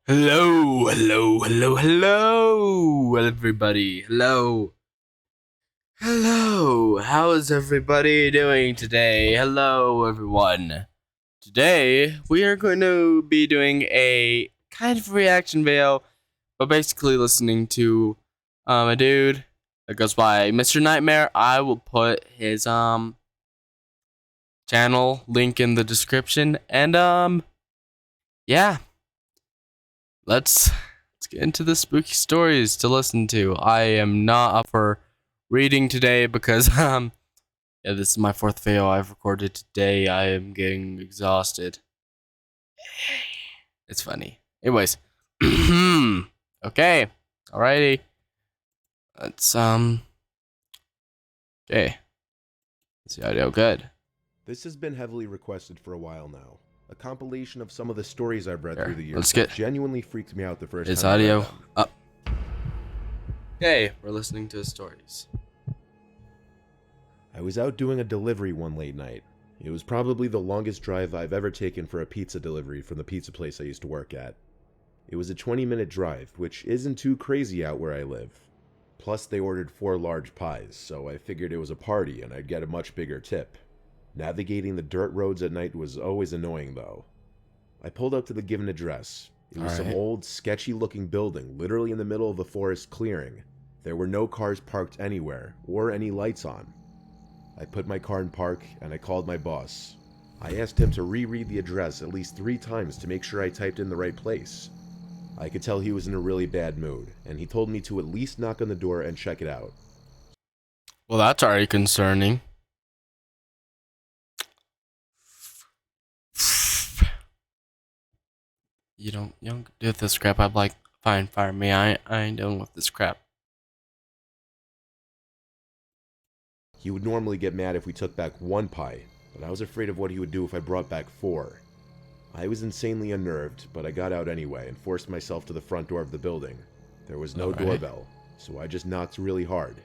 Hello, everybody. Hello. How is everybody doing today? Hello, everyone. Today, we are going to be doing a kind of reaction video, but basically listening to a dude that goes by Mr. Nightmare. I will put his channel link in the description, and yeah. Let's get into the spooky stories to listen to. I am not up for reading today because yeah, this is my fourth video I've recorded today. I am getting exhausted. It's funny. Anyways, okay, alrighty. Let's okay. Is the audio good? This has been heavily requested for a while now. A compilation of some of the stories I've read Here, through the years let's get genuinely freaked me out the first his time. audio up. Okay, we're listening to his stories. I was out doing a delivery one late night. It was probably the longest drive I've ever taken for a pizza delivery from the pizza place I used to work at. It was a 20-minute drive, which isn't too crazy out where I live. Plus, they ordered 4 large pies, so I figured it was a party and I'd get a much bigger tip. Navigating the dirt roads at night was always annoying, though. I pulled up to the given address. It was some old, sketchy-looking building, literally in the middle of a forest clearing. There were no cars parked anywhere, or any lights on. I put my car in park, and I called my boss. I asked him to reread the address at least 3 times to make sure I typed in the right place. I could tell he was in a really bad mood, and he told me to at least knock on the door and check it out. Well, that's already concerning. You don't do this crap. I'm like, fine, fire me. I ain't dealing with this crap. He would normally get mad if we took back 1 pie, but I was afraid of what he would do if I brought back 4. I was insanely unnerved, but I got out anyway and forced myself to the front door of the building. There was no doorbell, so I just knocked really hard.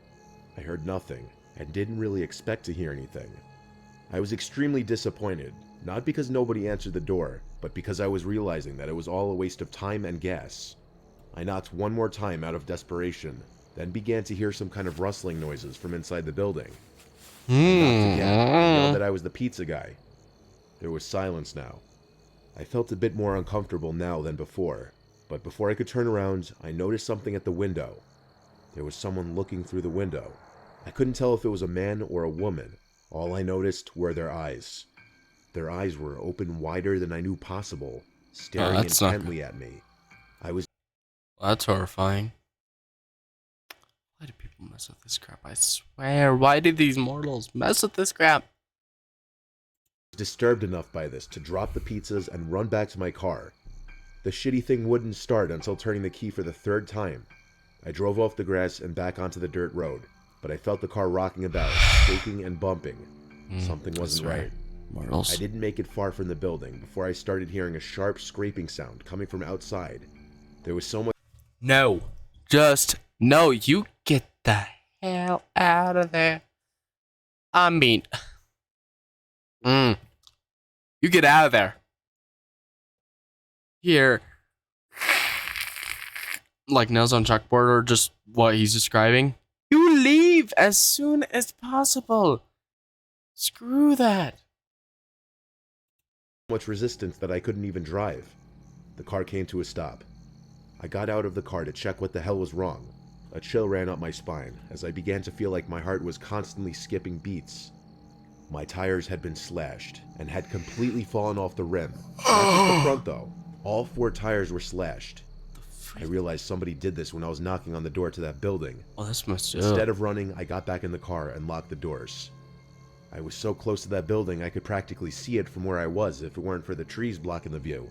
I heard nothing, and didn't really expect to hear anything. I was extremely disappointed, not because nobody answered the door, but because I was realizing that it was all a waste of time and gas. I knocked 1 more time out of desperation, then began to hear some kind of rustling noises from inside the building. I knocked again, and yelled that I was the pizza guy. There was silence now. I felt a bit more uncomfortable now than before, but before I could turn around, I noticed something at the window. There was someone looking through the window. I couldn't tell if it was a man or a woman. All I noticed were their eyes. Their eyes were open wider than I knew possible, staring intently at me. That's horrifying. Why do people mess with this crap? I swear, why do these mortals mess with this crap? Disturbed enough by this to drop the pizzas and run back to my car. The shitty thing wouldn't start until turning the key for the 3rd time. I drove off the grass and back onto the dirt road, but I felt the car rocking about, shaking and bumping. Something wasn't right. Mortals. I didn't make it far from the building before I started hearing a sharp scraping sound coming from outside. There was so much— No. Just no, you get the hell out of there. I mean, you get out of there. Here, like nails on chalkboard, or just what he's describing. You leave as soon as possible. Screw that. much resistance that I couldn't even drive. The car came to a stop. I got out of the car to check what the hell was wrong. A chill ran up my spine as I began to feel like my heart was constantly skipping beats. My tires had been slashed and had completely fallen off the rim. Not just the front though. All 4 tires were slashed. I realized somebody did this when I was knocking on the door to that building. Oh, that's messed up. Instead of running, I got back in the car and locked the doors. I was so close to that building I could practically see it from where I was if it weren't for the trees blocking the view.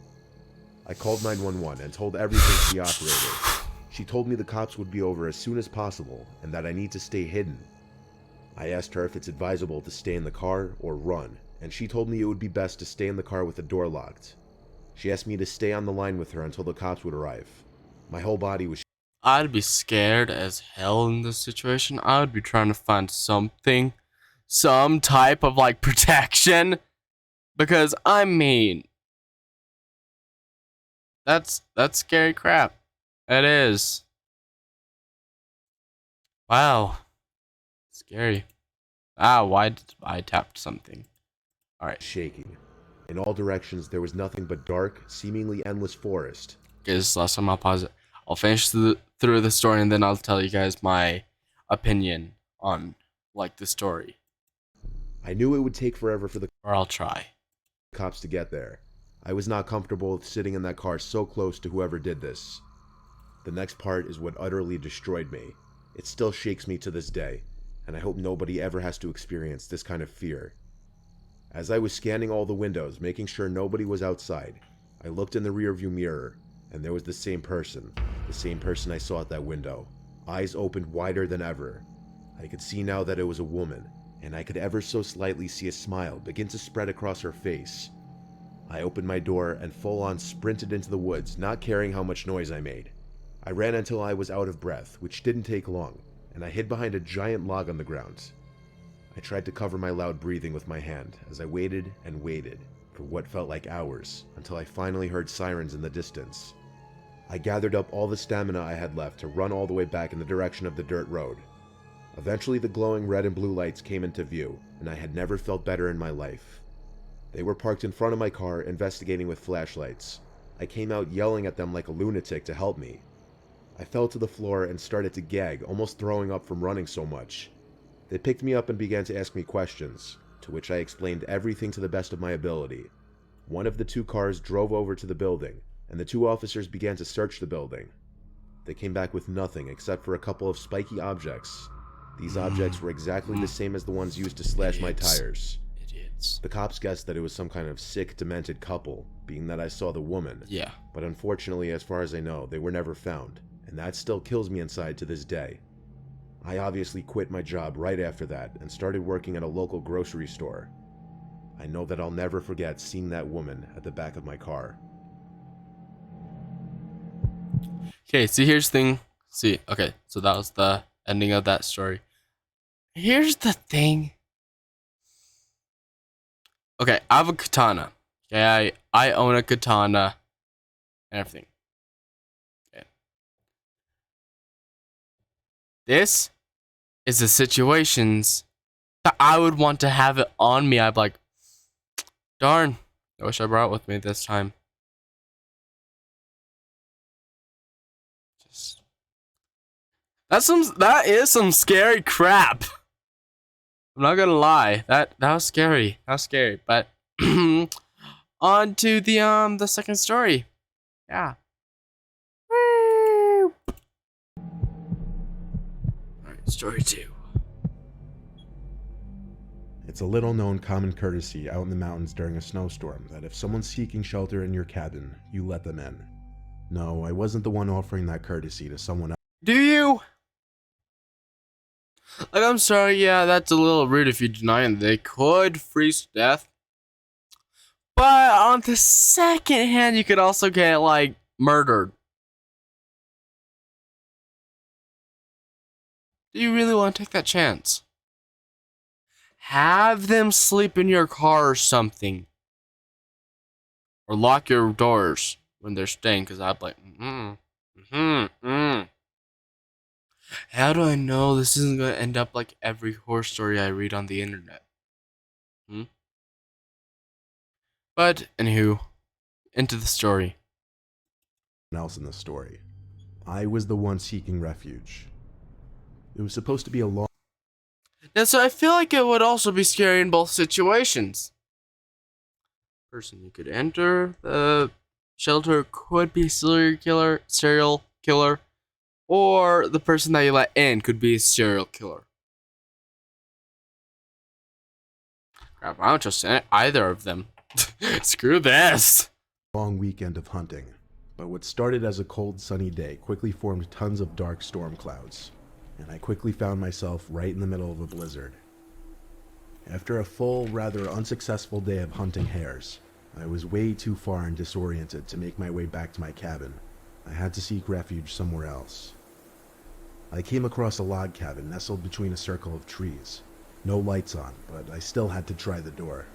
I called 911 and told everything to the operator. She told me the cops would be over as soon as possible and that I need to stay hidden. I asked her if it's advisable to stay in the car or run, and she told me it would be best to stay in the car with the door locked. She asked me to stay on the line with her until the cops would arrive. My whole body was— I'd be scared as hell in this situation. I would be trying to find something, some type of like protection, because I mean, that's scary crap. It is. Wow. Scary. Ah, why did I tapped something? Alright. Shaking. In all directions, there was nothing but dark, seemingly endless forest. Okay, this is the last time I'll pause it. I'll finish through the story and then I'll tell you guys my opinion on like the story. I knew it would take forever for the Or I'll try. cops to get there. I was not comfortable with sitting in that car so close to whoever did this. The next part is what utterly destroyed me. It still shakes me to this day, and I hope nobody ever has to experience this kind of fear. As I was scanning all the windows, making sure nobody was outside, I looked in the rearview mirror, and there was the same person I saw at that window, eyes opened wider than ever. I could see now that it was a woman, and I could ever so slightly see a smile begin to spread across her face. I opened my door and full-on sprinted into the woods, not caring how much noise I made. I ran until I was out of breath, which didn't take long, and I hid behind a giant log on the ground. I tried to cover my loud breathing with my hand as I waited and waited for what felt like hours until I finally heard sirens in the distance. I gathered up all the stamina I had left to run all the way back in the direction of the dirt road. Eventually the glowing red and blue lights came into view, and I had never felt better in my life. They were parked in front of my car, investigating with flashlights. I came out yelling at them like a lunatic to help me. I fell to the floor and started to gag, almost throwing up from running so much. They picked me up and began to ask me questions, to which I explained everything to the best of my ability. One of the two cars drove over to the building, and the two officers began to search the building. They came back with nothing except for a couple of spiky objects. These objects were exactly the same as the ones used to slash my tires. Idiots. The cops guessed that it was some kind of sick, demented couple, being that I saw the woman. Yeah. But unfortunately, as far as I know, they were never found, and that still kills me inside to this day. I obviously quit my job right after that and started working at a local grocery store. I know that I'll never forget seeing that woman at the back of my car. Okay, see here's the thing. See, okay, so that was the ending of that story. Here's the thing. Okay, I have a katana. Okay, I own a katana and everything. Okay. This is the situations that I would want to have it on me. I'd be like, darn, I wish I brought it with me this time. Just that is some scary crap. I'm not gonna lie. That was scary. That was scary. But on to the second story. Yeah. Woo! Alright, story 2. It's a little-known common courtesy out in the mountains during a snowstorm that if someone's seeking shelter in your cabin, you let them in. No, I wasn't the one offering that courtesy to someone else. Do you? Like, I'm sorry, yeah, that's a little rude if you deny them. They could freeze to death. But on the second hand, you could also get, like, murdered. Do you really want to take that chance? Have them sleep in your car or something. Or lock your doors when they're staying, because I'd be like, How do I know this isn't going to end up like every horror story I read on the internet? But, anywho, into the story. Else in the story. I was the one seeking refuge. It was supposed to be a long... Now, so I feel like it would also be scary in both situations. Person you could enter the shelter could be a serial killer, or the person that you let in could be a serial killer. Crap, I don't trust either of them. Screw this. long weekend of hunting, but what started as a cold sunny day quickly formed tons of dark storm clouds, and I quickly found myself right in the middle of a blizzard. After a full, rather unsuccessful day of hunting hares, I was way too far and disoriented to make my way back to my cabin. I had to seek refuge somewhere else. I came across a log cabin nestled between a circle of trees. No lights on, but I still had to try the door.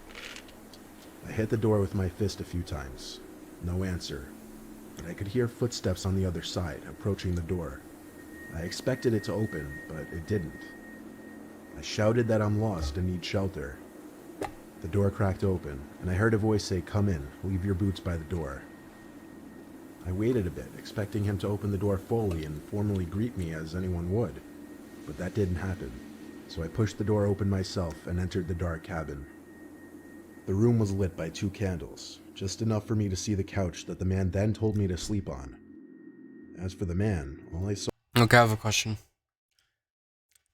I hit the door with my fist a few times. No answer. but I could hear footsteps on the other side, approaching the door. I expected it to open, but it didn't. I shouted that I'm lost and need shelter. The door cracked open, and I heard a voice say, "Come in, leave your boots by the door." I waited a bit, expecting him to open the door fully and formally greet me as anyone would, but that didn't happen, so I pushed the door open myself and entered the dark cabin. The room was lit by 2 candles, just enough for me to see the couch that the man then told me to sleep on. As for the man, all I saw... Okay, I have a question.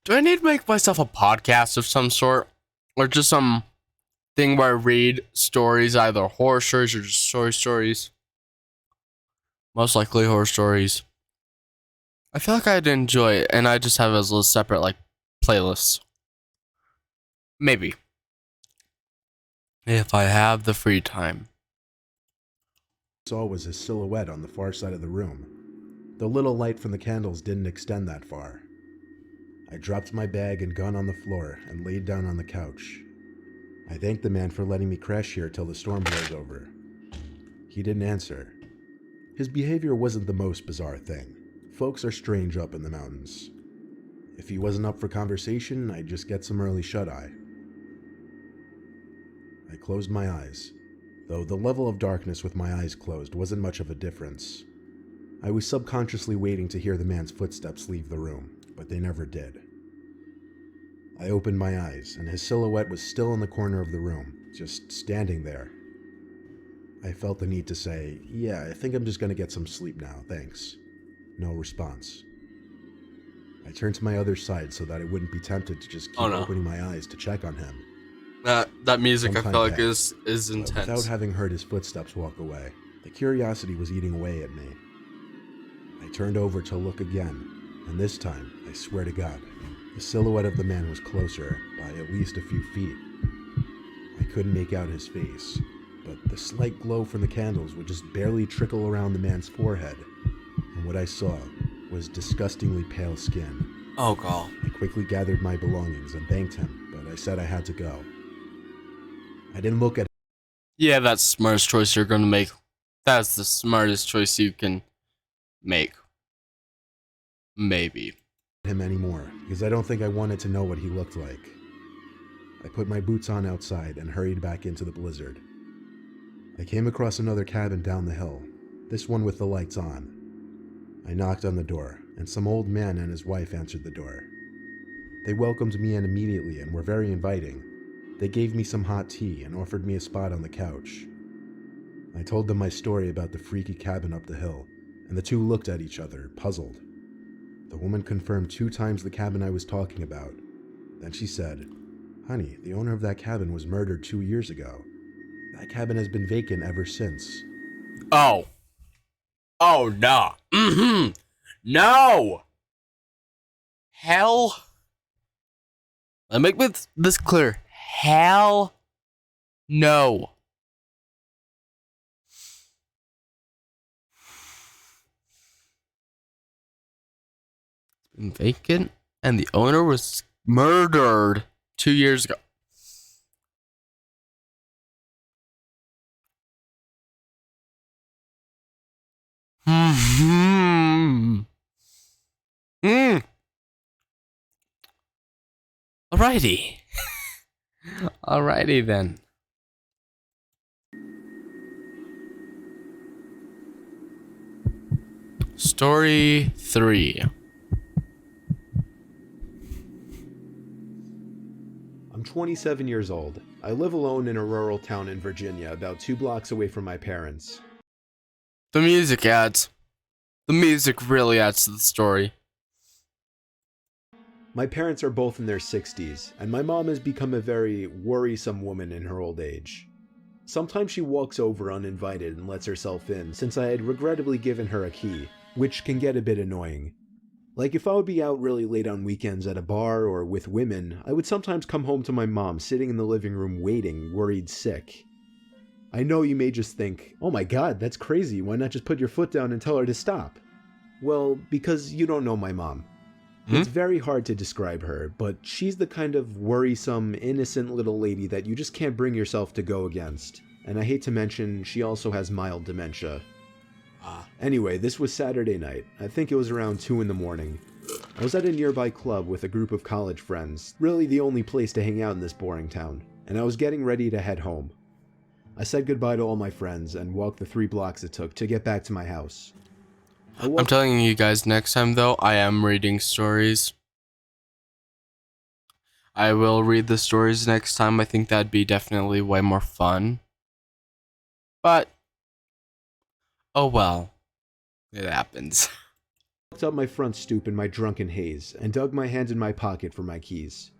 Do I need to make myself a podcast of some sort? Or just some thing where I read stories, either horror stories or just stories? Most likely horror stories. I feel like I'd enjoy it, and I just have it as a separate, like, playlists. Maybe. If I have the free time. saw was his silhouette on the far side of the room. The little light from the candles didn't extend that far. I dropped my bag and gun on the floor and laid down on the couch. I thanked the man for letting me crash here till the storm blows over. He didn't answer. His behavior wasn't the most bizarre thing. Folks are strange up in the mountains. If he wasn't up for conversation, I'd just get some early shut-eye. I closed my eyes, though the level of darkness with my eyes closed wasn't much of a difference. I was subconsciously waiting to hear the man's footsteps leave the room, but they never did. I opened my eyes, and his silhouette was still in the corner of the room, just standing there. I felt the need to say, "Yeah, I think I'm just going to get some sleep now, thanks." No response. I turned to my other side so that I wouldn't be tempted to just keep opening my eyes to check on him. That music Sometime I feel like passed, is intense. Without having heard his footsteps walk away, the curiosity was eating away at me. I turned over to look again, and this time, I swear to God, the silhouette of the man was closer by at least a few feet. I couldn't make out his face, but the slight glow from the candles would just barely trickle around the man's forehead, and what I saw was disgustingly pale skin. Oh, God. I quickly gathered my belongings and thanked him, but I said I had to go. I didn't look at Yeah, that's the smartest choice you're going to make. That's the smartest choice you can make. Maybe. him anymore, because I don't think I wanted to know what he looked like. I put my boots on outside and hurried back into the blizzard. I came across another cabin down the hill, this one with the lights on. I knocked on the door, and some old man and his wife answered the door. They welcomed me in immediately and were very inviting. They gave me some hot tea and offered me a spot on the couch. I told them my story about the freaky cabin up the hill, and the two looked at each other, puzzled. The woman confirmed 2 times the cabin I was talking about. Then she said, "Honey, the owner of that cabin was murdered 2 years ago. That cabin has been vacant ever since." Oh. Oh, no. No. Hell. Let me make this clear. Hell no. It's been vacant, and the owner was murdered 2 years ago. Alrighty. Alrighty then. Story 3. I'm 27 years old. I live alone in a rural town in Virginia, about 2 blocks away from my parents. The music adds. The music really adds to the story. My parents are both in their 60s, and my mom has become a very worrisome woman in her old age. Sometimes she walks over uninvited and lets herself in, since I had regrettably given her a key, which can get a bit annoying. Like if I would be out really late on weekends at a bar or with women, I would sometimes come home to my mom sitting in the living room waiting, worried sick. I know you may just think, "Oh my god, that's crazy, why not just put your foot down and tell her to stop?" Well, because you don't know my mom. It's very hard to describe her, but she's the kind of worrisome, innocent little lady that you just can't bring yourself to go against. And I hate to mention, she also has mild dementia. Anyway, this was Saturday night. I think it was around 2 in the morning. I was at a nearby club with a group of college friends, really the only place to hang out in this boring town, and I was getting ready to head home. I said goodbye to all my friends and walked the 3 blocks it took to get back to my house. I'm telling you guys, next time though, I am reading stories. I will read the stories next time. I think that'd be definitely way more fun. But, oh well. It happens. I walked up my front stoop in my drunken haze and dug my hand in my pocket for my keys.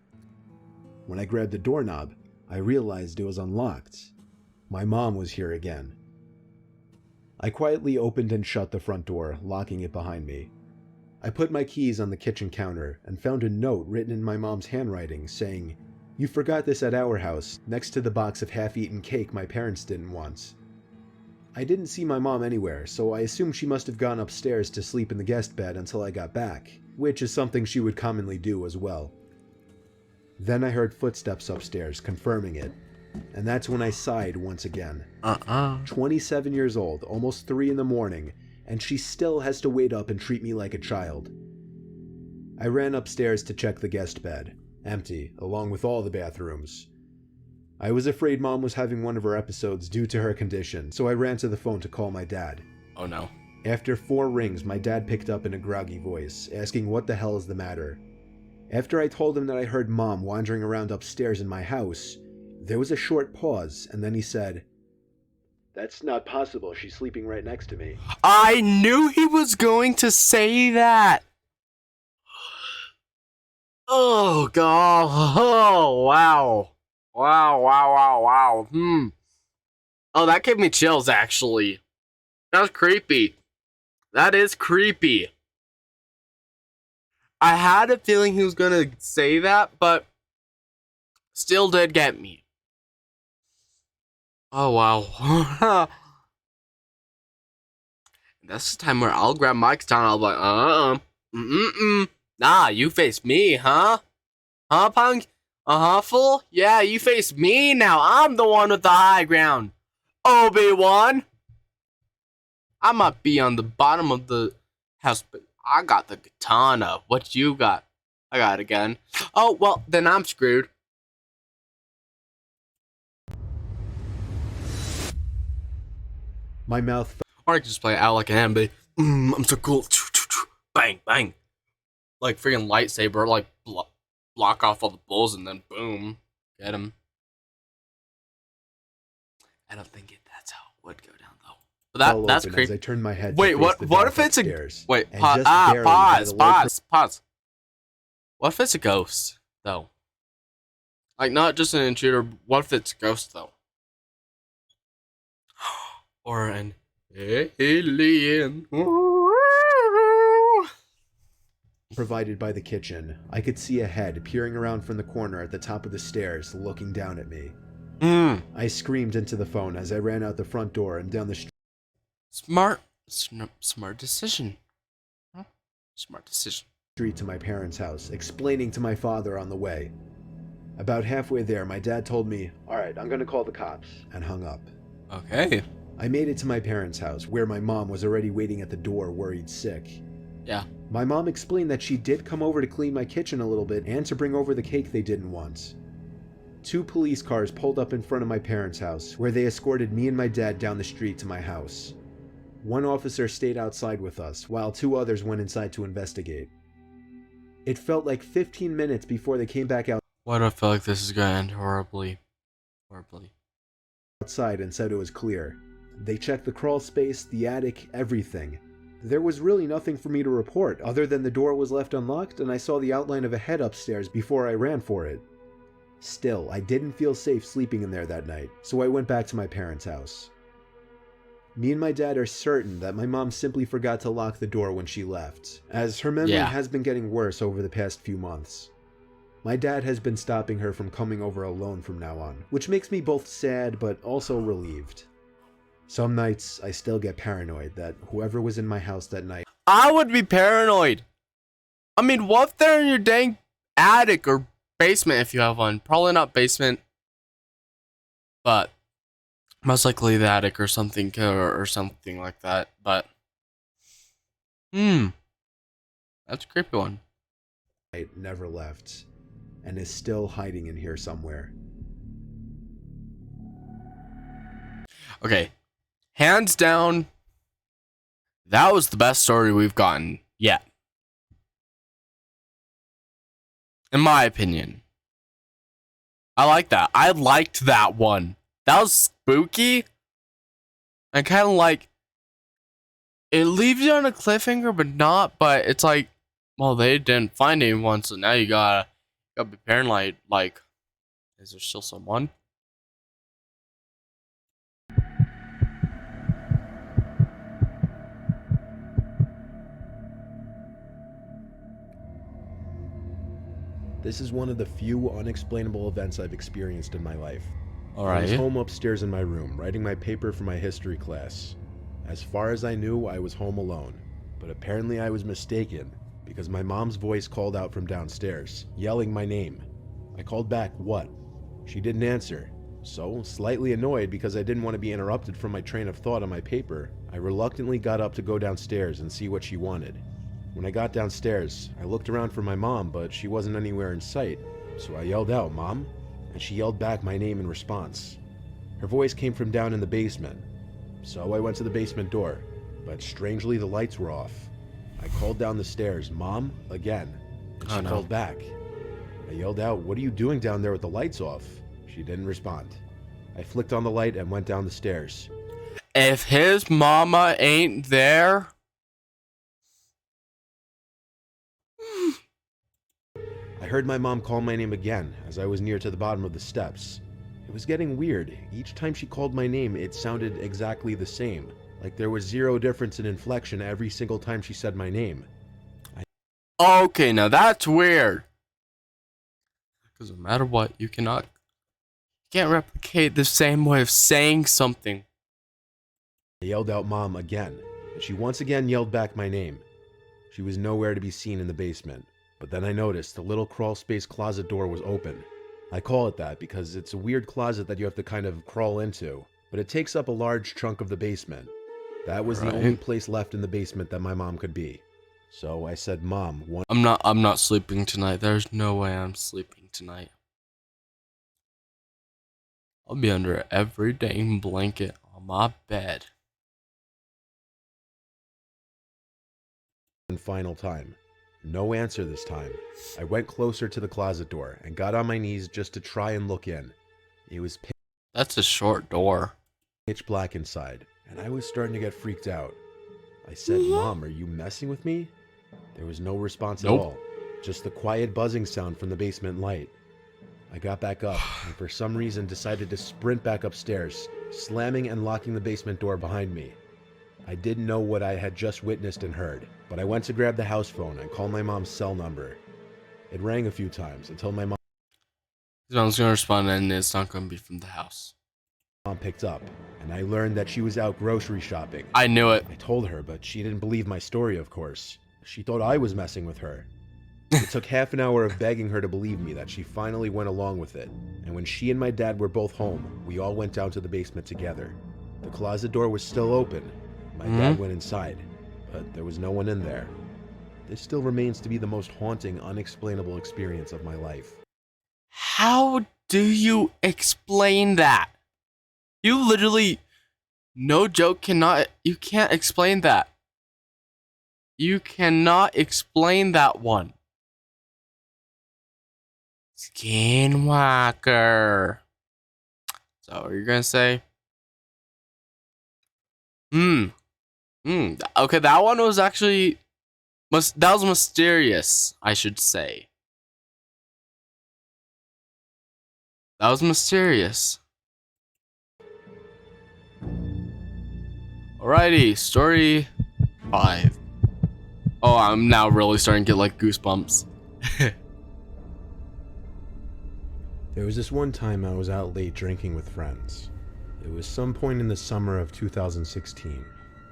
When I grabbed the doorknob, I realized it was unlocked. My mom was here again. I quietly opened and shut the front door, locking it behind me. I put my keys on the kitchen counter and found a note written in my mom's handwriting saying, "You forgot this at our house, next to the box of half-eaten cake my parents didn't want." I didn't see my mom anywhere, so I assumed she must have gone upstairs to sleep in the guest bed until I got back, which is something she would commonly do as well. Then I heard footsteps upstairs, confirming it, and that's when I sighed once again. 27 years old, almost 3 in the morning, and she still has to wait up and treat me like a child. I ran upstairs to check the guest bed, empty, along with all the bathrooms. I was afraid Mom was having one of her episodes due to her condition, so I ran to the phone to call my dad. Oh no. After 4 rings, my dad picked up in a groggy voice, asking what the hell is the matter. After I told him that I heard Mom wandering around upstairs in my house, there was a short pause, and then he said, "That's not possible, she's sleeping right next to me." I knew he was going to say that. Oh god. Oh wow. Wow. Oh, that gave me chills actually. That was creepy. That is creepy. I had a feeling he was gonna say that, but still did get me. Oh wow. That's the time where I'll grab my katana. I'll be like, nah, you face me, huh? Huh, punk? Fool? Yeah, you face me now. I'm the one with the high ground. Obi-Wan. I might be on the bottom of the house, but I got the katana. What you got? I got it again. Oh, well, then I'm screwed. My mouth Or I could just play it out like an anime. I'm so cool. Bang, bang. Like freaking lightsaber, like block off all the bulls and then boom. Get him. I don't think that's how it would go down though. But that's crazy. I turned my head wait, to what face the if it's upstairs, a wait? and Pause. just barely had the light Pause. What if it's a ghost though? Like not just an intruder. What if it's a ghost though? Or an alien. provided by the kitchen, I could see a head peering around from the corner at the top of the stairs, looking down at me. I screamed into the phone as I ran out the front door and down the street. Smart decision. Huh? Smart decision. To my parents' house, explaining to my father on the way. About halfway there, my dad told me, "Alright, I'm gonna call the cops," and hung up. Okay. I made it to my parents' house, where my mom was already waiting at the door, worried sick. Yeah. My mom explained that she did come over to clean my kitchen a little bit and to bring over the cake they didn't want. 2 police cars pulled up in front of my parents' house, where they escorted me and my dad down the street to my house. 1 officer stayed outside with us, while 2 others went inside to investigate. It felt like 15 minutes before they came back Why do I feel like this is gonna end horribly? outside and said it was clear. They checked the crawl space, the attic, everything. There was really nothing for me to report, other than the door was left unlocked and I saw the outline of a head upstairs before I ran for it. Still, I didn't feel safe sleeping in there that night, so I went back to my parents' house. Me and my dad are certain that my mom simply forgot to lock the door when she left, as her memory has been getting worse over the past few months. My dad has been stopping her from coming over alone from now on, which makes me both sad but also relieved. Some nights, I still get paranoid that whoever was in my house that night... I would be paranoid. I mean, what if they're in your dang attic or basement if you have one? Probably not basement, but most likely the attic or something like that. But That's a creepy one. never left and is still hiding in here somewhere. Okay. Hands down, that was the best story we've gotten yet. In my opinion. I like that. I liked that one. That was spooky. And kind of like, it leaves you on a cliffhanger, but not. But it's like, well, they didn't find anyone, so now you gotta be paranoid. Like, is there still someone? This is one of the few unexplainable events I've experienced in my life. All I was right. home upstairs in my room, writing my paper for my history class. As far as I knew, I was home alone. But apparently I was mistaken, because my mom's voice called out from downstairs, yelling my name. I called back, "What?" She didn't answer. So, slightly annoyed because I didn't want to be interrupted from my train of thought on my paper, I reluctantly got up to go downstairs and see what she wanted. When I got downstairs, I looked around for my mom, but she wasn't anywhere in sight. So I yelled out, "Mom?" And she yelled back my name in response. Her voice came from down in the basement. So I went to the basement door, but strangely the lights were off. I called down the stairs, "Mom?" again, and she called back. I yelled out, "What are you doing down there with the lights off?" She didn't respond. I flicked on the light and went down the stairs. If his mama ain't there, I heard my mom call my name again as I was near to the bottom of the steps. It was getting weird. Each time she called my name, it sounded exactly the same. Like there was zero difference in inflection every single time she said my name. okay, now that's weird. Because no matter what, you can't replicate the same way of saying something. I yelled out "Mom" again, and she once again yelled back my name. She was nowhere to be seen in the basement, but then I noticed the little crawl space closet door was open. I call it that because it's a weird closet that you have to kind of crawl into, but it takes up a large chunk of the basement. That was the only place left in the basement that my mom could be. So I said, "Mom, I'm not sleeping tonight. There's no way I'm sleeping tonight. I'll be under every dang blanket on my bed." one final time. No answer this time. I went closer to the closet door and got on my knees just to try and look in. It was That's a short door. pitch black inside, and I was starting to get freaked out. I said, "Mom, are you messing with me?" There was no response at all, just the quiet buzzing sound from the basement light. I got back up and for some reason decided to sprint back upstairs, slamming and locking the basement door behind me. I didn't know what I had just witnessed and heard, but I went to grab the house phone and call my mom's cell number. It rang a few times until my mom Someone's gonna respond and it's not gonna be from the house. picked up, and I learned that she was out grocery shopping. I knew it. I told her, but she didn't believe my story, of course. She thought I was messing with her. It took half an hour of begging her to believe me that she finally went along with it, and when she and my dad were both home, we all went down to the basement together. The closet door was still open. My dad went inside, but there was no one in there. This still remains to be the most haunting, unexplainable experience of my life. How do you explain that? You literally, no joke, you can't explain that. You cannot explain that one. Skinwalker. So, what are you gonna say? Okay, that one was actually, that was mysterious, I should say. That was mysterious. Alrighty, story 5. Oh, I'm now really starting to get like goosebumps. There was this one time I was out late drinking with friends. It was some point in the summer of 2016.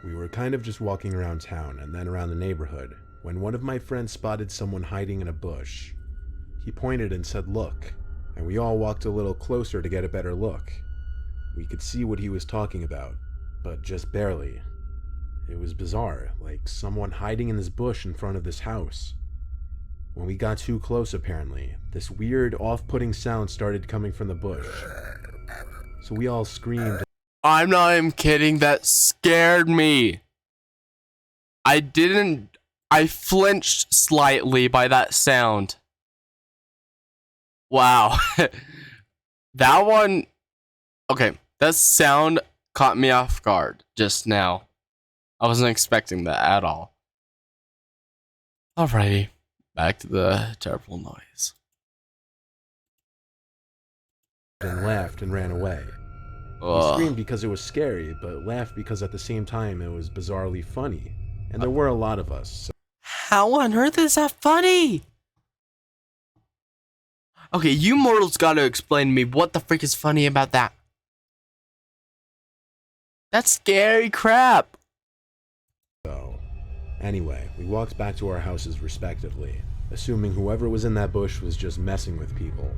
We were kind of just walking around town and then around the neighborhood when one of my friends spotted someone hiding in a bush. He pointed and said, "Look," and we all walked a little closer to get a better look. We could see what he was talking about, but just barely. It was bizarre, like someone hiding in this bush in front of this house. When we got too close, apparently, this weird, off-putting sound started coming from the bush. So we all screamed. I'm not even kidding, that scared me. I flinched slightly by that sound. Wow. That one, okay, that sound caught me off guard just now. I wasn't expecting that at all. Alrighty, back to the terrible noise. And laughed and ran away. We screamed because it was scary, but laughed because at the same time it was bizarrely funny. And there were a lot of us. So How on earth is that funny? Okay, you mortals gotta explain to me what the frick is funny about that. That's scary crap. Anyway, we walked back to our houses respectively, assuming whoever was in that bush was just messing with people.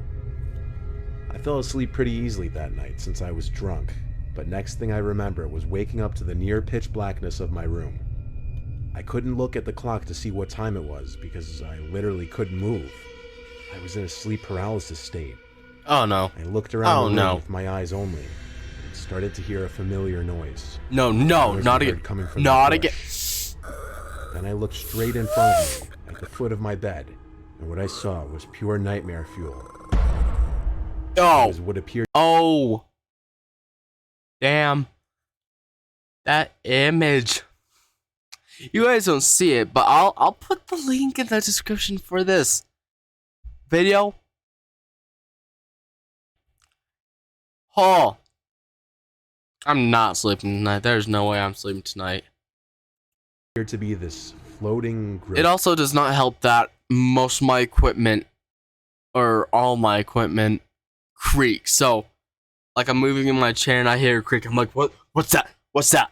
I fell asleep pretty easily that night since I was drunk, but next thing I remember was waking up to the near pitch blackness of my room. I couldn't look at the clock to see what time it was because I literally couldn't move. I was in a sleep paralysis state. Oh no. I looked around the room with my eyes only and started to hear a familiar noise. No, not again. Not again. Then I looked straight in front of me, at the foot of my bed, and what I saw was pure nightmare fuel. Oh. What appeared. Oh. Damn. That image. You guys don't see it, but I'll put the link in the description for this video. Oh. I'm not sleeping tonight. There's no way I'm sleeping tonight. To be this floating growth. It also does not help that most of my equipment, or all my equipment, creaks. So, like I'm moving in my chair and I hear a creak. I'm like, what? What's that? What's that?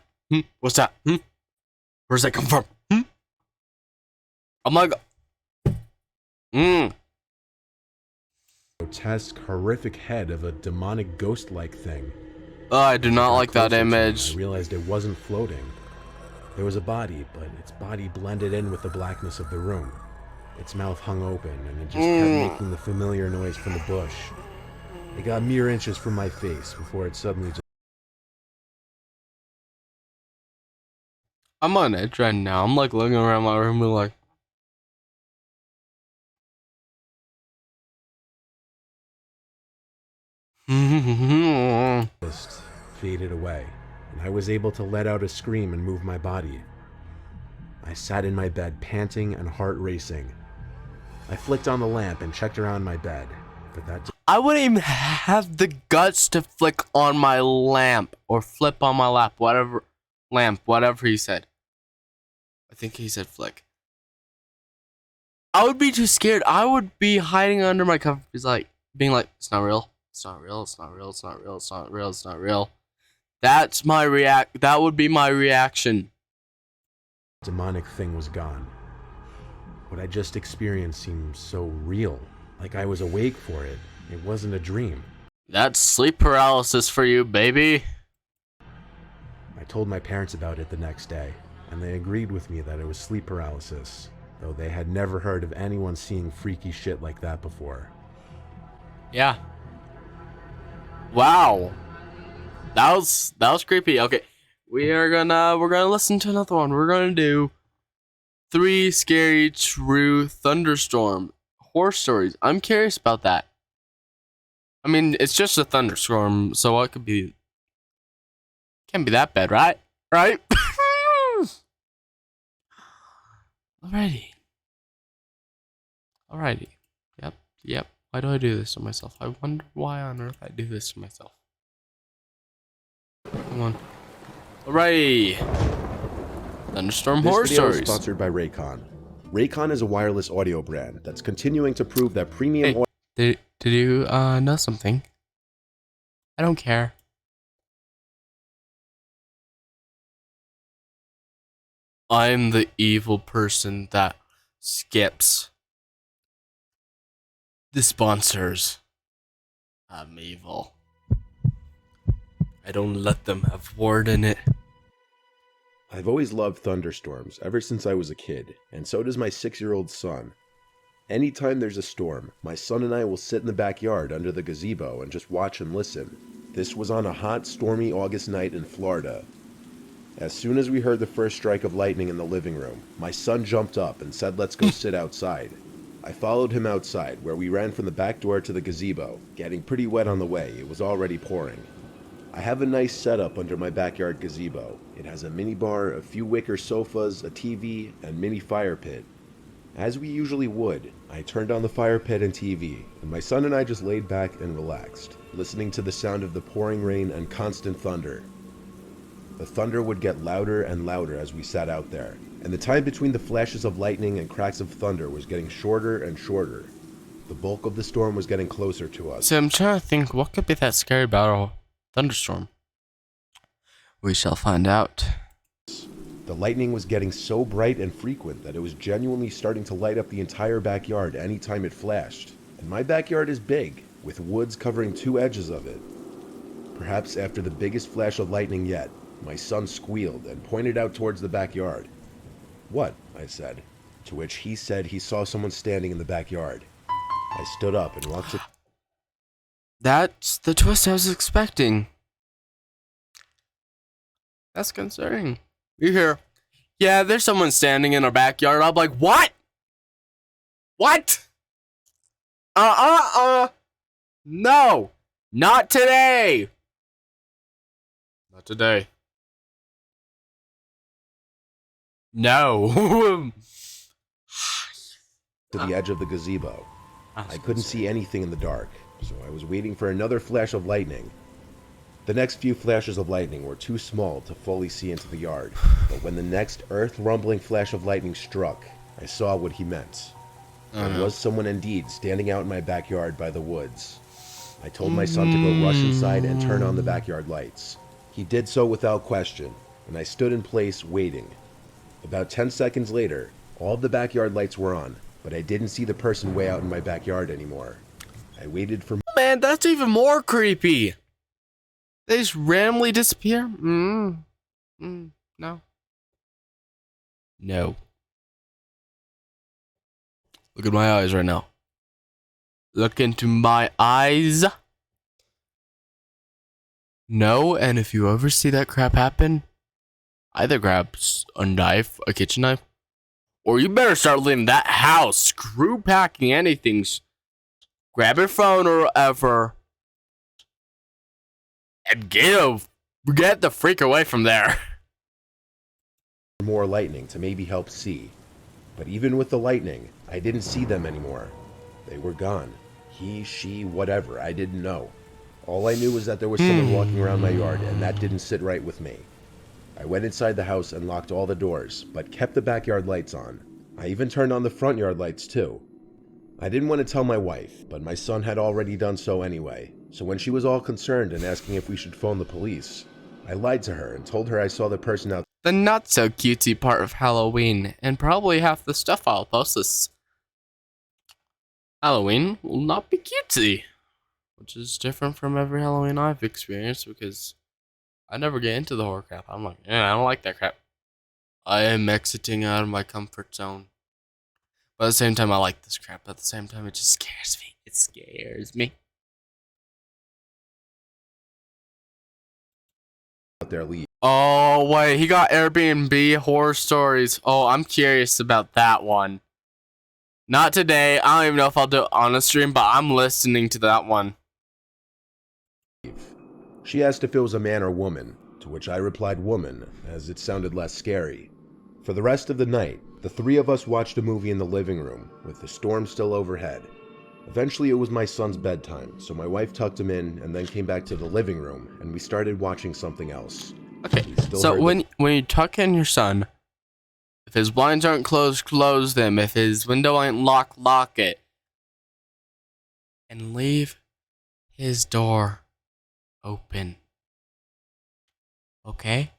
What's that? Where's that come from? I'm like, grotesque, horrific head of a demonic ghost-like thing. Oh, I do not like that image. I realized it wasn't floating. There was a body, but its body blended in with the blackness of the room. Its mouth hung open, and it just kept making the familiar noise from the bush. It got mere inches from my face before it suddenly just... I'm on edge right now. I'm like looking around my room and like... just faded away, and I was able to let out a scream and move my body. I sat in my bed, panting and heart racing. I flicked on the lamp and checked around my bed, but that... I wouldn't even have the guts to flick on my lamp or flip on my lap, whatever he said. I think he said flick. I would be too scared. I would be hiding under my covers, like being like, it's not real. It's not real. It's not real. It's not real. It's not real. It's not real. That's my that would be my reaction. Demonic thing was gone. What I just experienced seemed so real, like I was awake for it. It wasn't a dream. That's sleep paralysis for you, baby. I told my parents about it the next day, and they agreed with me that it was sleep paralysis, though they had never heard of anyone seeing freaky shit like that before. Yeah. Wow. That was creepy. Okay. We're gonna listen to another one. We're gonna do 3 scary true thunderstorm horror stories. I'm curious about that. I mean, it's just a thunderstorm, so what could be... Can't be that bad, right? Right? Alrighty. Alrighty. Yep. Why do I do this to myself? I wonder why on earth I do this to myself. Come on. Alrighty. Thunderstorm horror This video is stories. sponsored by Raycon. Raycon is a wireless audio brand that's continuing to prove that premium audio... Did you know something? I don't care. I'm the evil person that skips the sponsors. I'm evil. I don't let them have word in it. I've always loved thunderstorms ever since I was a kid, and so does my 6-year-old son. Anytime there's a storm, my son and I will sit in the backyard under the gazebo and just watch and listen. This was on a hot, stormy August night in Florida. As soon as we heard the first strike of lightning in the living room, my son jumped up and said, "Let's go sit outside." I followed him outside, where we ran from the back door to the gazebo, getting pretty wet on the way. It was already pouring. I have a nice setup under my backyard gazebo. It has a mini bar, a few wicker sofas, a TV, and mini fire pit. As we usually would, I turned on the fire pit and TV, and my son and I just laid back and relaxed, listening to the sound of the pouring rain and constant thunder. The thunder would get louder and louder as we sat out there, and the time between the flashes of lightning and cracks of thunder was getting shorter and shorter. The bulk of the storm was getting closer to us. So I'm trying to think, what could be that scary about a thunderstorm? We shall find out. The lightning was getting so bright and frequent that it was genuinely starting to light up the entire backyard anytime it flashed. And my backyard is big, with woods covering 2 edges of it. Perhaps after the biggest flash of lightning yet, my son squealed and pointed out towards the backyard. "What?" I said, to which he said he saw someone standing in the backyard. I stood up and walked to... That's the twist I was expecting. That's concerning. You hear, "Yeah, there's someone standing in our backyard." I'm like, what? What? No, not today. Not today. No. to the edge of the gazebo. I couldn't see anything in the dark, so I was waiting for another flash of lightning. The next few flashes of lightning were too small to fully see into the yard, but when the next earth-rumbling flash of lightning struck, I saw what he meant. There was someone indeed standing out in my backyard by the woods. I told my son to go rush inside and turn on the backyard lights. He did so without question, and I stood in place waiting. About 10 seconds later, all of the backyard lights were on, but I didn't see the person way out in my backyard anymore. I waited for... Man, that's even more creepy. They just randomly disappear? No. No. Look at my eyes right now. Look into my eyes. No, and if you ever see that crap happen, either grab a knife, a kitchen knife, or you better start leaving that house. Screw packing anything. Grab your phone or whatever and get the freak away from there. more lightning to maybe help see. But even with the lightning, I didn't see them anymore. They were gone. He, she, whatever, I didn't know. All I knew was that there was someone walking around my yard, and that didn't sit right with me. I went inside the house and locked all the doors, but kept the backyard lights on. I even turned on the front yard lights too. I didn't want to tell my wife, but my son had already done so anyway, so when she was all concerned and asking if we should phone the police, I lied to her and told her I saw the person out. The not so cutesy part of Halloween, and probably half the stuff I'll post this Halloween will not be cutesy, which is different from every Halloween I've experienced because I never get into the horror crap. I'm like, yeah, I don't like that crap. I am exiting out of my comfort zone. But at the same time, I like this crap. But at the same time, it just scares me. It scares me. Out there leave. Oh, wait. He got Airbnb horror stories. Oh, I'm curious about that one. Not today. I don't even know if I'll do it on a stream, but I'm listening to that one. She asked if it was a man or woman, to which I replied woman, as it sounded less scary. For the rest of the night, the three of us watched a movie in the living room, with the storm still overhead. Eventually it was my son's bedtime, so my wife tucked him in and then came back to the living room, and we started watching something else. Okay, so when you tuck in your son, if his blinds aren't closed, close them. If his window ain't locked, lock it. And leave his door open. Okay?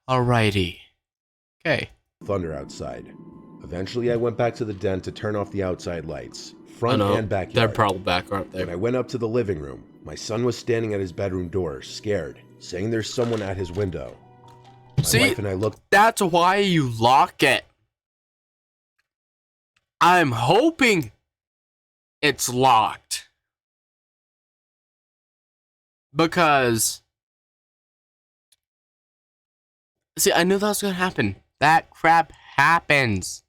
Alrighty. Okay. Thunder outside. Eventually I went back to the den to turn off the outside lights, front and backyard. They're probably back, aren't they? When I went up to the living room, my son was standing at his bedroom door, scared, saying there's someone at his window. See, My wife and I looked that's why you lock it. I'm hoping it's locked. Because, see, I knew that was gonna happen. That crap happens.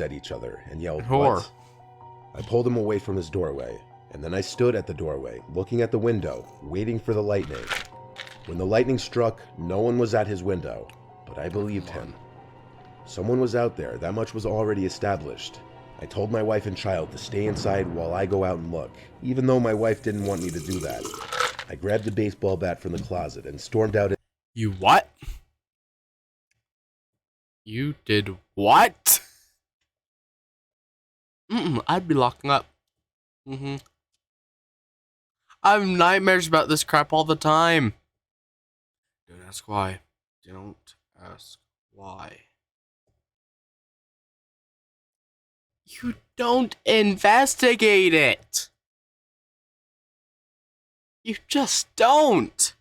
at each other and yelled, Whore. "What?" I pulled him away from his doorway, and then I stood at the doorway, looking at the window, waiting for the lightning. When the lightning struck, no one was at his window, but I believed him. Someone was out there, that much was already established. I told my wife and child to stay inside while I go out and look, even though my wife didn't want me to do that. I grabbed a baseball bat from the closet and stormed out. You what? You did what? I'd be locking up. I have nightmares about this crap all the time. Don't ask why. Don't ask why. You don't investigate it. You just don't.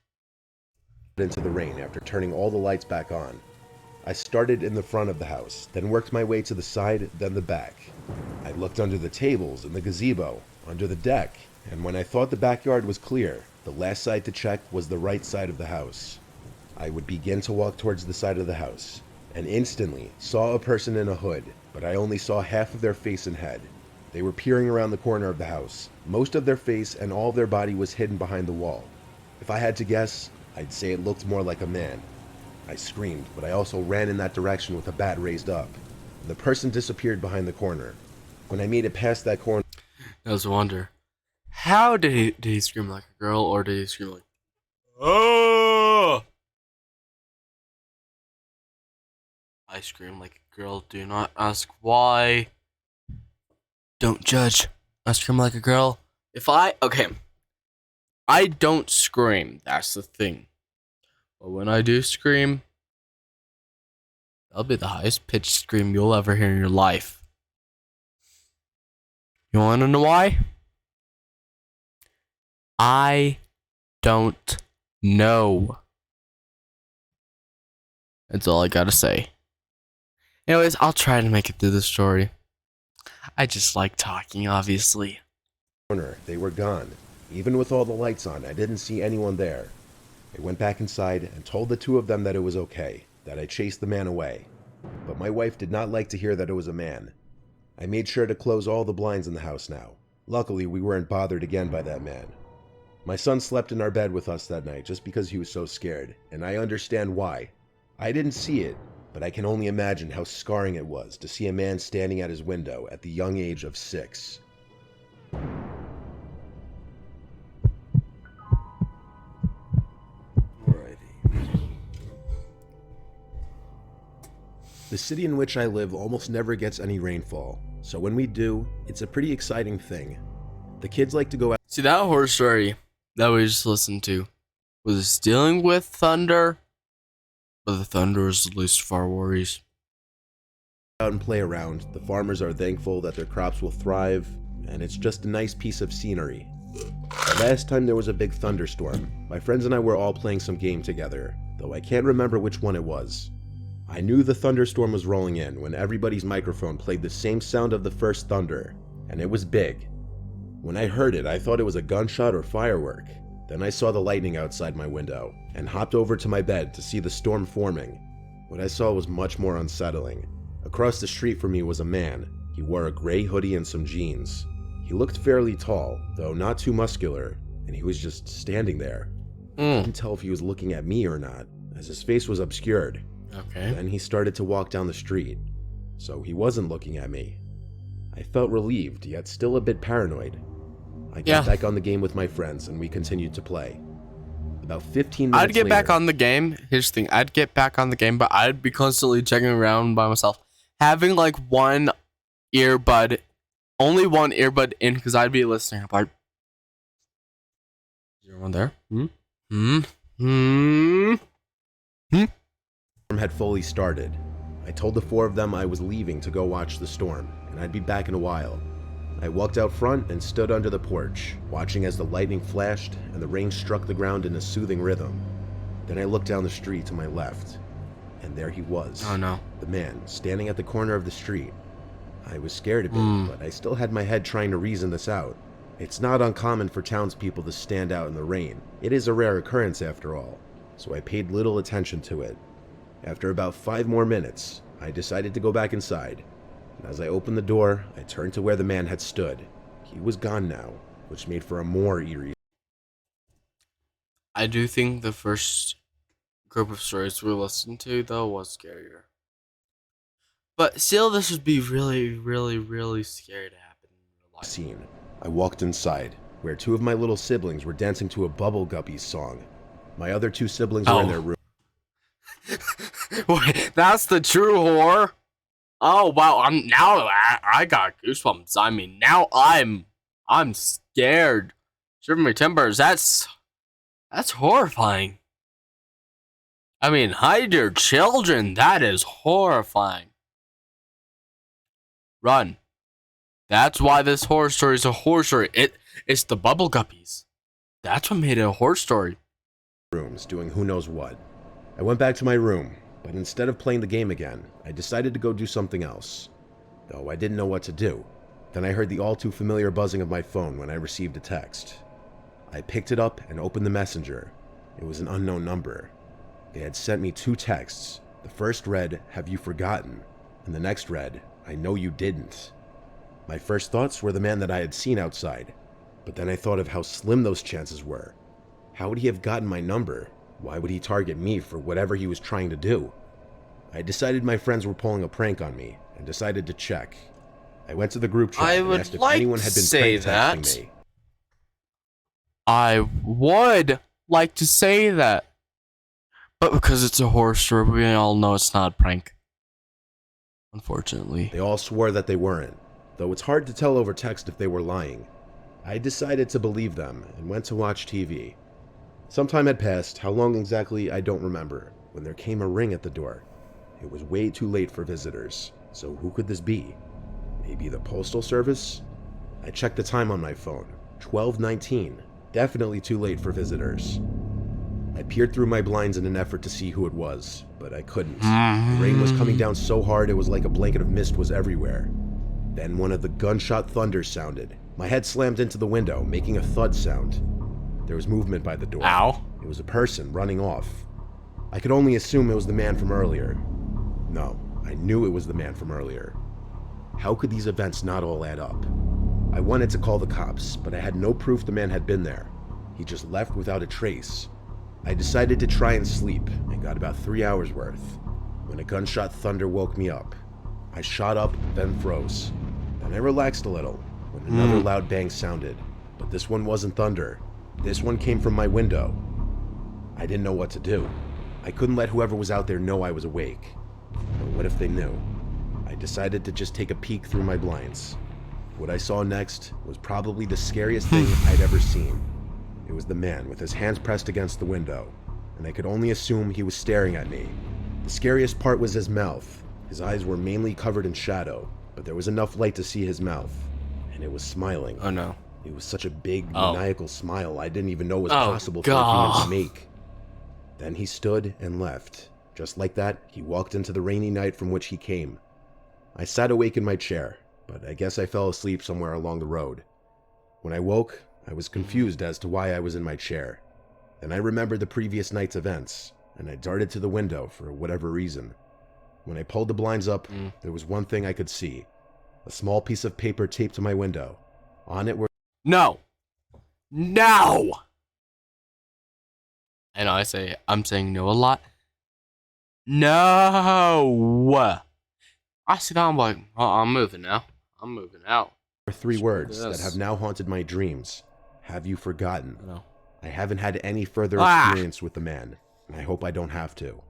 Into the rain after turning all the lights back on. I started in the front of the house, then worked my way to the side, then the back. I looked under the tables, in the gazebo, under the deck, and when I thought the backyard was clear, the last side to check was the right side of the house. I would begin to walk towards the side of the house, and instantly saw a person in a hood, but I only saw half of their face and head. They were peering around the corner of the house. Most of their face and all of their body was hidden behind the wall. If I had to guess, I'd say it looked more like a man. I screamed, but I also ran in that direction with a bat raised up. The person disappeared behind the corner. When I made it past that corner, I was wonder, how did he scream like a girl, or did he scream like, oh? I scream like a girl. Do not ask why. Don't judge. I scream like a girl. Okay, I don't scream. That's the thing. But when I do scream, that'll be the highest pitched scream you'll ever hear in your life. You want to know why? I don't know. That's all I gotta say. Anyways, I'll try to make it through the story. I just like talking, obviously. they were gone. Even with all the lights on, I didn't see anyone there. I went back inside and told the two of them that it was okay, that I chased the man away. But my wife did not like to hear that it was a man. I made sure to close all the blinds in the house now. Luckily, we weren't bothered again by that man. My son slept in our bed with us that night just because he was so scared, and I understand why. I didn't see it, but I can only imagine how scarring it was to see a man standing at his window at the young age of 6. The city in which I live almost never gets any rainfall, so when we do, it's a pretty exciting thing. The kids like to go out. See, that horror story that we just listened to was dealing with thunder, but the thunder is the least of our worries. Out and play around. The farmers are thankful that their crops will thrive, and it's just a nice piece of scenery. The last time there was a big thunderstorm, my friends and I were all playing some game together, though I can't remember which one it was. I knew the thunderstorm was rolling in when everybody's microphone played the same sound of the first thunder, and it was big. When I heard it, I thought it was a gunshot or firework. Then I saw the lightning outside my window, and hopped over to my bed to see the storm forming. What I saw was much more unsettling. Across the street from me was a man. He wore a gray hoodie and some jeans. He looked fairly tall, though not too muscular, and he was just standing there. I couldn't tell if he was looking at me or not, as his face was obscured. Okay. Then he started to walk down the street, so he wasn't looking at me. I felt relieved, yet still a bit paranoid. I got back on the game with my friends, and we continued to play. About 15 minutes I'd get back later, on the game. Here's the thing. I'd get back on the game, but I'd be constantly checking around by myself. Having like one earbud, only one earbud in, because I'd be listening. I'm like, is there one there? had fully started. I told the 4 of them I was leaving to go watch the storm, and I'd be back in a while. I walked out front and stood under the porch, watching as the lightning flashed and the rain struck the ground in a soothing rhythm. Then I looked down the street to my left. and there he was. Oh no. The man, standing at the corner of the street. I was scared a bit, but I still had my head trying to reason this out. It's not uncommon for townspeople to stand out in the rain. It is a rare occurrence after all, so I paid little attention to it. After about 5 more minutes, I decided to go back inside. And as I opened the door, I turned to where the man had stood. He was gone now, which made for a more eerie. I do think the first group of stories we listened to, though, was scarier. But still, this would be really, really, really scary to happen in real life. Scene. I walked inside, where 2 of my little siblings were dancing to a Bubble Guppies song. My other 2 siblings were in their room. Wait, that's the true horror? Oh wow! I got goosebumps. I mean, now I'm scared. Shiver my timbers. That's horrifying. I mean, hide your children. That is horrifying. Run. That's why this horror story is a horror story. It's the Bubble Guppies. That's what made it a horror story. Rooms doing who knows what. I went back to my room, but instead of playing the game again, I decided to go do something else. Though I didn't know what to do. Then I heard the all too familiar buzzing of my phone when I received a text. I picked it up and opened the messenger. It was an unknown number. They had sent me 2 texts. The first read, "Have you forgotten?" And the next read, "I know you didn't." My first thoughts were the man that I had seen outside, but then I thought of how slim those chances were. How would he have gotten my number? Why would he target me for whatever he was trying to do? I decided my friends were pulling a prank on me and decided to check. I went to the group chat and asked if anyone had been prank texting me. I would like to say that. But because it's a horror story, we all know it's not a prank. Unfortunately. They all swore that they weren't, though it's hard to tell over text if they were lying. I decided to believe them and went to watch TV. Some time had passed, how long exactly I don't remember, when there came a ring at the door. It was way too late for visitors, so who could this be? Maybe the postal service? I checked the time on my phone, 12:19, definitely too late for visitors. I peered through my blinds in an effort to see who it was, but I couldn't. The rain was coming down so hard it was like a blanket of mist was everywhere. Then one of the gunshot thunders sounded. My head slammed into the window, making a thud sound. There was movement by the door. Ow. It was a person running off. I could only assume it was the man from earlier. No, I knew it was the man from earlier. How could these events not all add up? I wanted to call the cops, but I had no proof the man had been there. He just left without a trace. I decided to try and sleep, and got about 3 hours worth, when a gunshot thunder woke me up. I shot up, then froze. Then I relaxed a little, when another loud bang sounded. But this one wasn't thunder. This one came from my window. I didn't know what to do. I couldn't let whoever was out there know I was awake. But what if they knew? I decided to just take a peek through my blinds. What I saw next was probably the scariest thing I'd ever seen. It was the man with his hands pressed against the window, and I could only assume he was staring at me. The scariest part was his mouth. His eyes were mainly covered in shadow, but there was enough light to see his mouth, and it was smiling. Oh no. It was such a big, maniacal smile I didn't even know was possible for a human to make. Then he stood and left. Just like that, he walked into the rainy night from which he came. I sat awake in my chair, but I guess I fell asleep somewhere along the road. When I woke, I was confused as to why I was in my chair. Then I remembered the previous night's events, and I darted to the window for whatever reason. When I pulled the blinds up, there was one thing I could see. A small piece of paper taped to my window. On it were... No! No! I know I'm saying no a lot. No! I see that, I'm like, oh, I'm moving now. I'm moving out. There are 3 words that have now haunted my dreams. Have you forgotten? No. I haven't had any further experience with the man, and I hope I don't have to.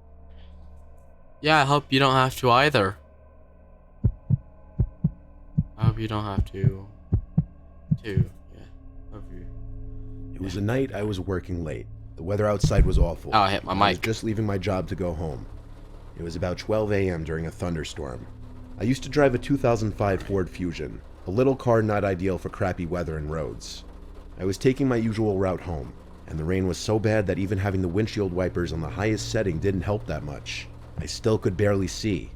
Yeah, I hope you don't have to either. I hope you don't have to. Yeah. Hope you. It was a night I was working late. The weather outside was awful. Oh, I hit my mic. I was just leaving my job to go home. It was about 12 a.m. during a thunderstorm. I used to drive a 2005 Ford Fusion, a little car not ideal for crappy weather and roads. I was taking my usual route home, and the rain was so bad that even having the windshield wipers on the highest setting didn't help that much. I still could barely see.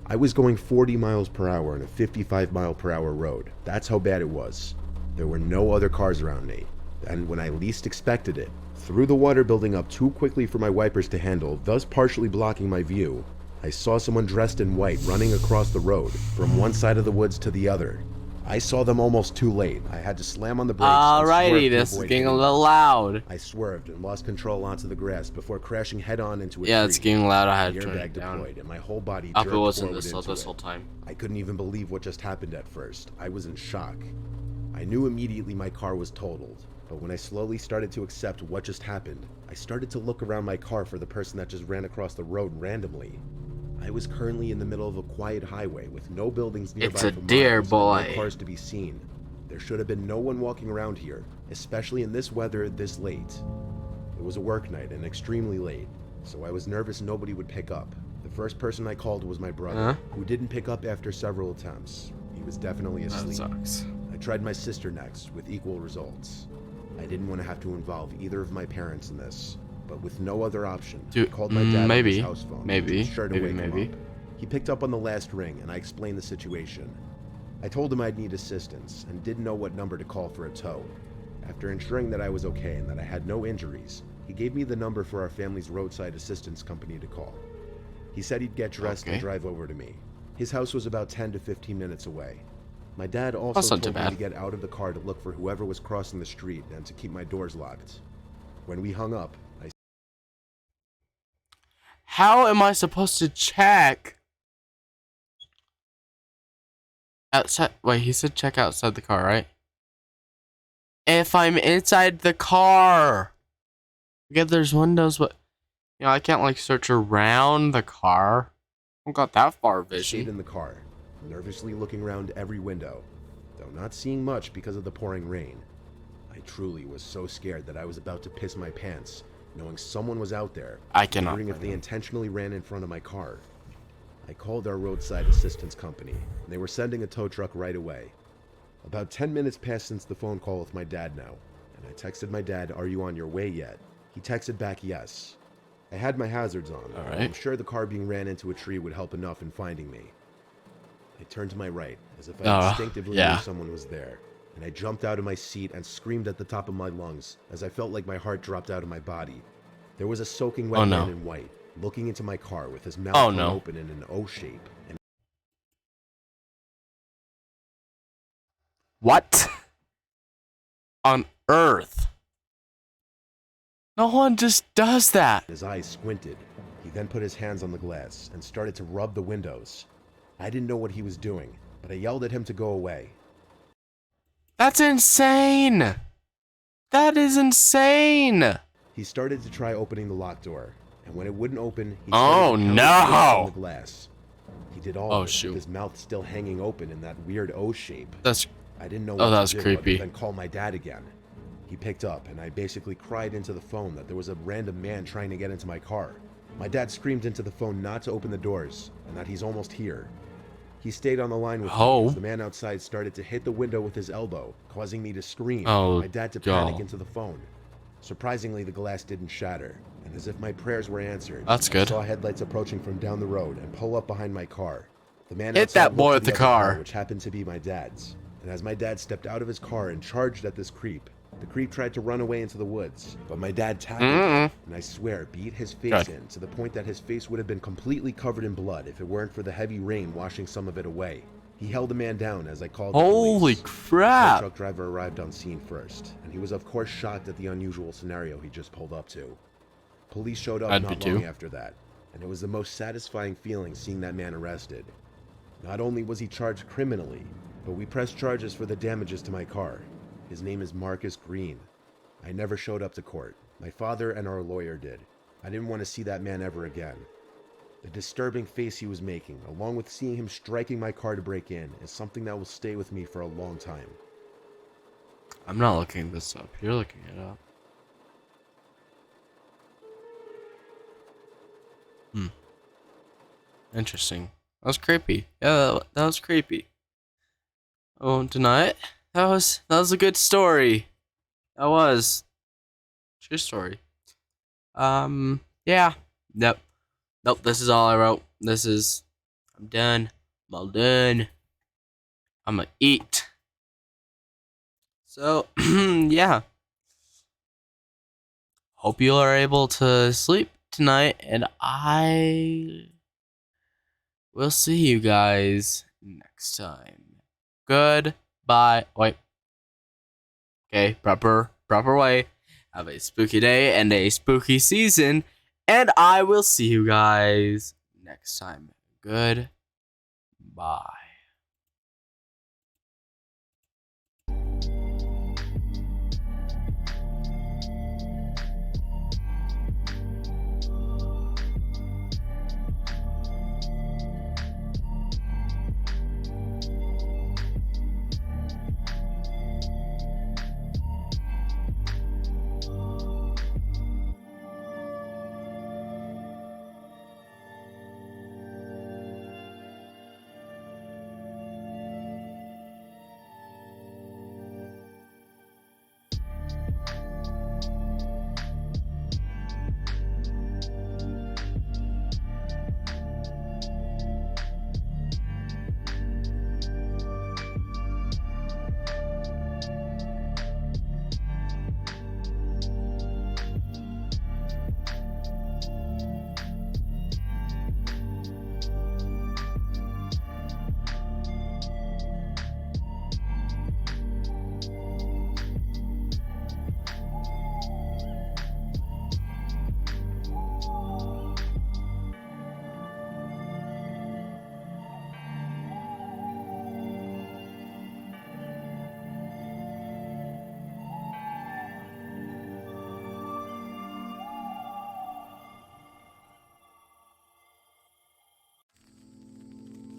I was going 40 miles per hour on a 55-mile-per-hour road. That's how bad it was. There were no other cars around me. And when I least expected it, through the water building up too quickly for my wipers to handle, thus partially blocking my view, I saw someone dressed in white running across the road from one side of the woods to the other. I saw them almost too late. I had to slam on the brakes. Alrighty, this is getting a little loud. I swerved and lost control onto the grass before crashing head-on into a tree. Yeah, it's getting loud. I had The to turn airbag it down. deployed, and my whole body Up jerked it wasn't forward this into whole it. time. I couldn't even believe what just happened at first. I was in shock. I knew immediately my car was totaled, but when I slowly started to accept what just happened, I started to look around my car for the person that just ran across the road randomly. I was currently in the middle of a quiet highway with no buildings nearby. It's a for deer miles and boy. no cars to be seen. There should have been no one walking around here, especially in this weather this late. It was a work night and extremely late, so I was nervous nobody would pick up. The first person I called was my brother, who didn't pick up after several attempts. He was definitely That asleep. sucks. I tried my sister next, with equal results. I didn't want to have to involve either of my parents in this, but with no other option, I called my dad on his house phone. Maybe. Sure to wake him up. He picked up on the last ring, and I explained the situation. I told him I'd need assistance, and didn't know what number to call for a tow. After ensuring that I was okay and that I had no injuries, he gave me the number for our family's roadside assistance company to call. He said he'd get dressed and drive over to me. His house was about 10 to 15 minutes away. My dad also told me to get out of the car to look for whoever was crossing the street and to keep my doors locked. When we hung up, I... How am I supposed to check? Outside. Wait, he said check outside the car, right? If I'm inside the car. Yeah, there's windows, but you know, I can't like search around the car. I don't got that far I stayed vision. in the car, nervously looking around every window, though not seeing much because of the pouring rain. I truly was so scared that I was about to piss my pants, knowing someone was out there, I cannot. wondering if they intentionally ran in front of my car. I called our roadside assistance company, and they were sending a tow truck right away. About 10 minutes passed since the phone call with my dad now, and I texted my dad, "Are you on your way yet?" He texted back, "Yes." I had my hazards on. All right. I'm sure the car being ran into a tree would help enough in finding me. I turned to my right, as if I instinctively knew someone was there, and I jumped out of my seat and screamed at the top of my lungs, as I felt like my heart dropped out of my body. There was a soaking wet man in white, looking into my car with his mouth open in an O shape. And what on earth? No one just does that. his eyes squinted. He then put his hands on the glass and started to rub the windows. I didn't know what he was doing, but I yelled at him to go away. That's insane. That is insane. He started to try opening the locked door, and when it wouldn't open, he Oh, started to pound no. his fist on the glass. He did all Oh, of it shoot. with his mouth still hanging open in that weird O shape. That's I didn't know Oh, what that's to do creepy. other than call my dad again. He picked up, and I basically cried into the phone that there was a random man trying to get into my car. My dad screamed into the phone not to open the doors, and that he's almost here. He stayed on the line with me as the man outside started to hit the window with his elbow, causing me to scream, and my dad to panic into the phone. Surprisingly, the glass didn't shatter, and as if my prayers were answered, That's good. I saw headlights approaching from down the road and pull up behind my car. The man Hit outside that boy looked with to the other car. which happened to be my dad's. And as my dad stepped out of his car and charged at this creep, the creep tried to run away into the woods, but my dad tackled him, and I swear beat his face in to the point that his face would have been completely covered in blood if it weren't for the heavy rain washing some of it away. He held the man down as I called the holy police. crap. The truck driver arrived on scene first, and he was of course shocked at the unusual scenario he just pulled up to. Police showed up not long after that, and it was the most satisfying feeling seeing that man arrested. Not only was he charged criminally, but we pressed charges for the damages to my car. His name is Marcus Green. I never showed up to court. My father and our lawyer did. I didn't want to see that man ever again. The disturbing face he was making, along with seeing him striking my car to break in, is something that will stay with me for a long time. I'm not looking this up. You're looking it up. Interesting. That was creepy. Yeah, that was creepy. I won't deny it. That was a good story. That was true story. Yeah. Yep. Nope, this is all I wrote. I'm done. I'm all done. I'm gonna eat. So, yeah. Hope you are able to sleep tonight, and I will see you guys next time. Goodbye. Wait. Okay, proper way. Have a spooky day and a spooky season, and I will see you guys next time. Goodbye.